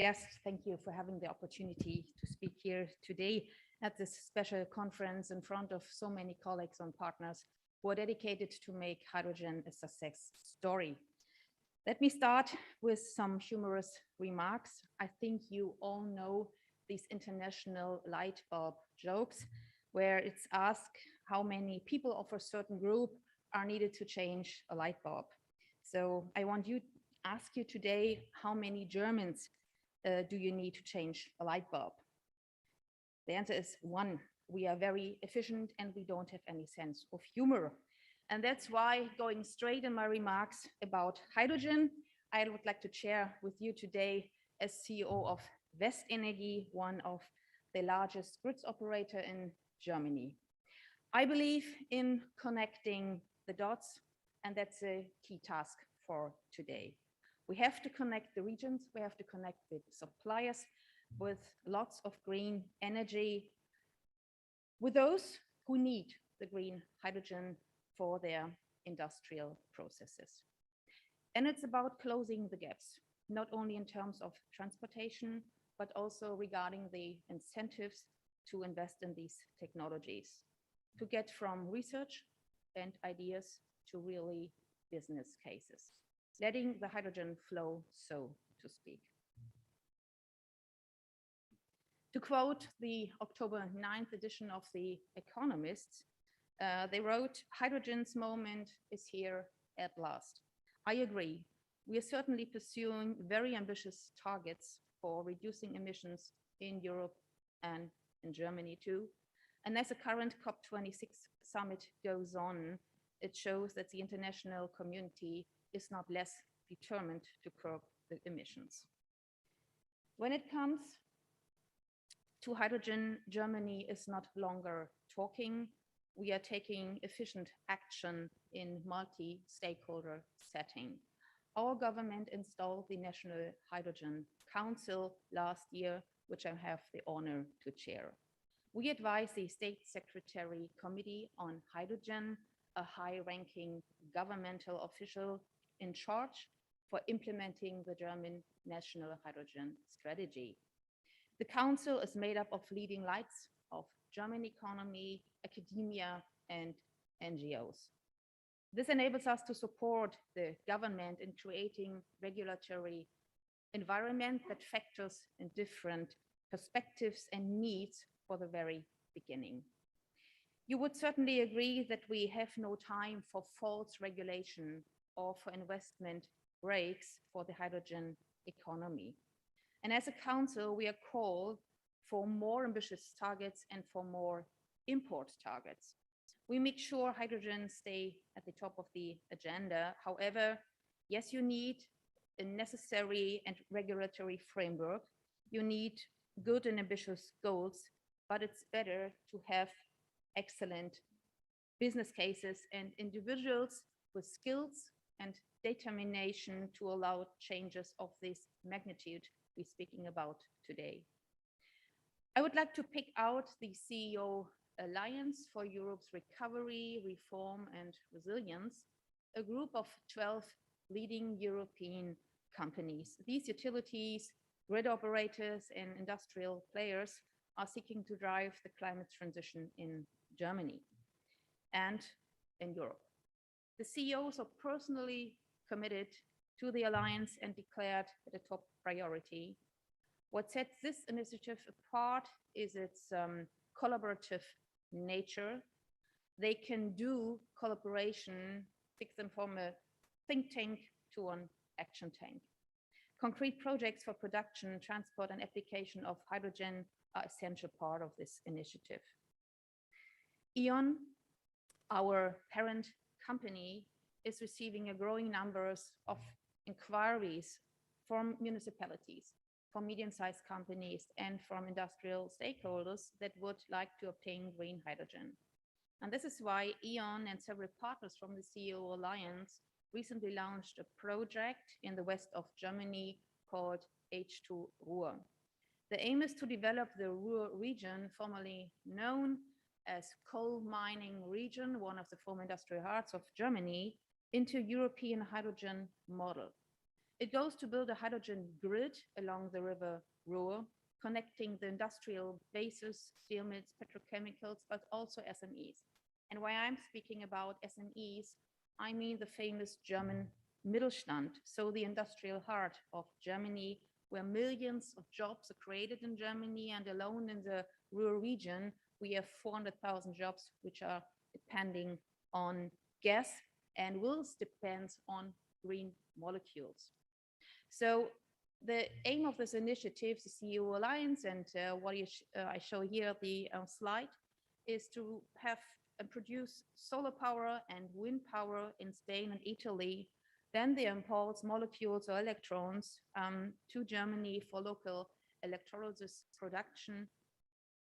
Yes, thank you for having the opportunity to speak here today at this special conference in front of so many colleagues and partners who are dedicated to make hydrogen a success story. Let me start with some humorous remarks. I think you all know these international light bulb jokes where it's asked how many people of a certain group are needed to change a light bulb. So I want to ask you today, how many Germans do you need to change a light bulb? The answer is one. We are very efficient and we don't have any sense of humor. And that's why, going straight in my remarks about hydrogen, I would like to share with you today, as CEO of Westenergie, one of the largest grids operator in Germany. I believe in connecting the dots, and that's a key task for today. We have to connect the regions, we have to connect the suppliers with lots of green energy, with those who need the green hydrogen for their industrial processes. And it's about closing the gaps, not only in terms of transportation, but also regarding the incentives to invest in these technologies, to get from research and ideas to really business cases, letting the hydrogen flow, so to speak. To quote the October 9th edition of The Economist, they wrote, "Hydrogen's moment is here at last." I agree. We are certainly pursuing very ambitious targets for reducing emissions in Europe and in Germany too. And as the current COP26 summit goes on, it shows that the international community is not less determined to curb the emissions. When it comes to hydrogen, Germany is not longer talking. We are taking efficient action in multi-stakeholder setting. Our government installed the National Hydrogen Council last year, which I have the honor to chair. We advise the State Secretary Committee on Hydrogen, a high-ranking governmental official in charge for implementing the German National Hydrogen Strategy. The council is made up of leading lights of German economy, academia, and NGOs. This enables us to support the government in creating regulatory environment that factors in different perspectives and needs for the very beginning. You would certainly agree that we have no time for false regulation or for investment breaks for the hydrogen economy. And as a council, we are called for more ambitious targets and for more import targets. We make sure hydrogen stay at the top of the agenda. However, yes, you need a necessary and regulatory framework. You need good and ambitious goals, but it's better to have excellent business cases and individuals with skills and determination to allow changes of this magnitude we're speaking about today. I would like to pick out the CEO Alliance for Europe's Recovery, Reform and Resilience, a group of 12 leading European companies. These utilities, grid operators, and industrial players are seeking to drive the climate transition in Germany and in Europe. The CEOs are personally committed to the alliance and declared it a top priority. What sets this initiative apart is its collaborative nature. They can do collaboration, take them from a think tank to an action tank. Concrete projects for production, transport, and application of hydrogen are essential part of this initiative. E.ON, our parent company, is receiving a growing numbers of inquiries from municipalities, from medium-sized companies, and from industrial stakeholders that would like to obtain green hydrogen. And this is why E.ON and several partners from the CEO Alliance recently launched a project in the west of Germany called H2 Ruhr. The aim is to develop the Ruhr region, formerly known as coal mining region, one of the former industrial hearts of Germany, into European hydrogen model. It goes to build a hydrogen grid along the river Ruhr, connecting the industrial bases, steel mills, petrochemicals, but also SMEs. And why I'm speaking about SMEs, I mean the famous German Mittelstand, so the industrial heart of Germany, where millions of jobs are created in Germany, and alone in the rural region, we have 400,000 jobs which are depending on gas and will depend on green molecules. So the aim of this initiative, the CEO Alliance, and what I show here the slide, is to have and produce solar power and wind power in Spain and Italy. Then they import molecules or electrons to Germany for local electrolysis production,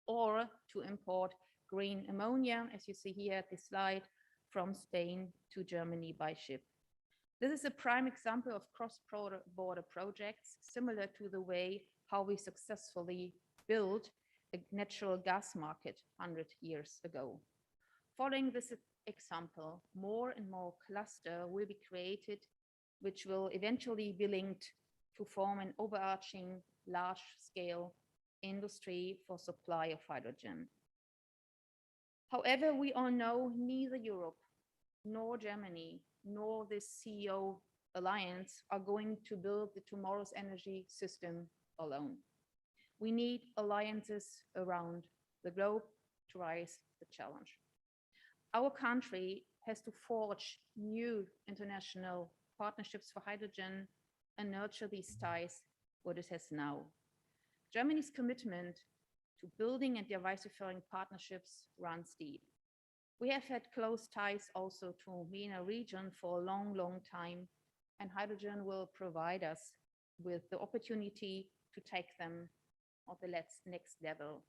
or to import green ammonia, as you see here at this slide, from Spain to Germany by ship. This is a prime example of cross-border projects, similar to the way how we successfully built a natural gas market 100 years ago. Following this example, more and more clusters will be created, which will eventually be linked to form an overarching large-scale industry for supply of hydrogen. However, we all know neither Europe nor Germany nor this CEO Alliance are going to build the tomorrow's energy system alone. We need alliances around the globe to rise the challenge. Our country has to forge new international partnerships for hydrogen and nurture these ties what it has now. Germany's commitment to building and diversifying partnerships runs deep. We have had close ties also to MENA region for a long, long time, and hydrogen will provide us with the opportunity to take them on the next level,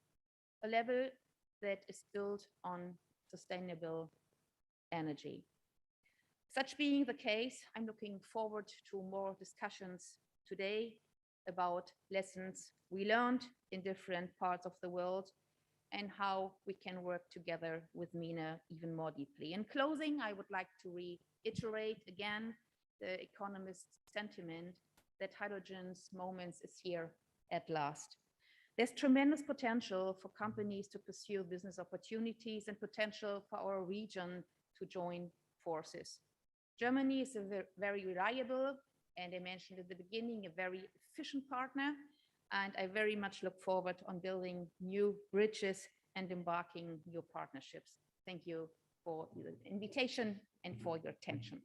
a level that is built on sustainable energy. Such being the case, I'm looking forward to more discussions today about lessons we learned in different parts of the world and how we can work together with MENA even more deeply. In closing, I would like to reiterate again the economist's sentiment that hydrogen's moment is here at last. There's tremendous potential for companies to pursue business opportunities and potential for our region to join forces. Germany is a very reliable, and I mentioned at the beginning, a very efficient partner. And I very much look forward on building new bridges and embarking new partnerships. Thank you for the invitation and for your attention.